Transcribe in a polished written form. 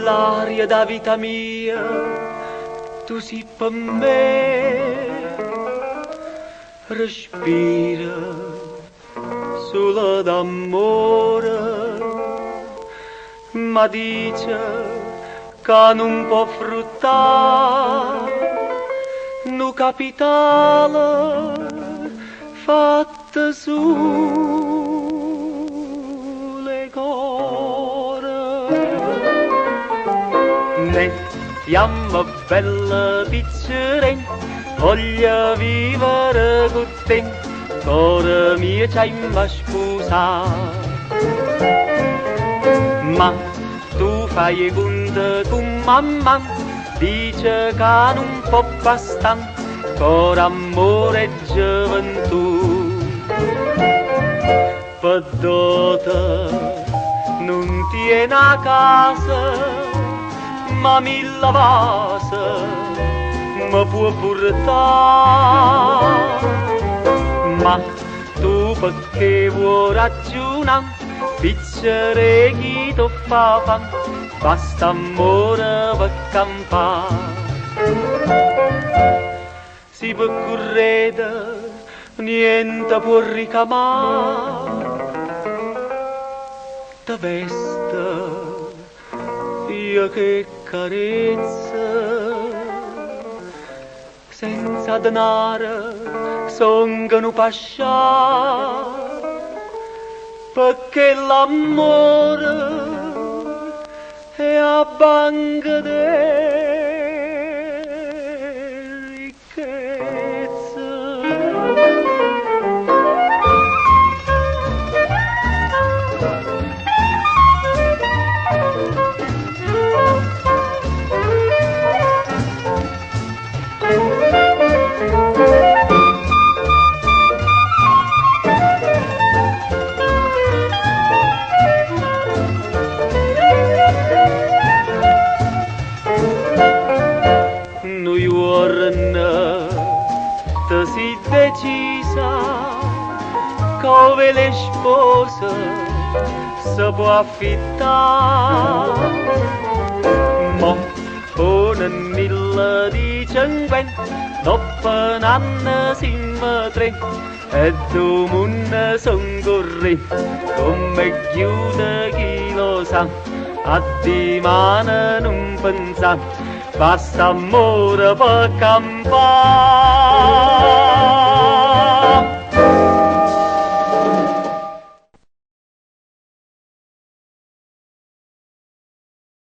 L'aria da vita mia, tu sei per me, respira solo d'amore, ma dice che non può fruttare un capitale fatto sulle core. Mettiamo bella piccerina, voglio vivere con te, cuore mio c'hai ma sposare. Ma tu fai conto con mamma, dice che non può bastare, per amore e gioventù. Perdotta non tiene a casa, ma mille vase mi può portare. Ma tu perché vuoi ragionare, piccere chi ti fa fan, basta amore per campare. Si può correre, niente può ricamare, te veste io che carezza, senza denaro songono pascià, perché l'amore è a banca delle ricchezze. Si decisa come le spose si può affittare, ma con 1050 dopo un anno siamo tre e domani son correnti come chiude chi lo sa, a dimane non pensare, basta amore per campare.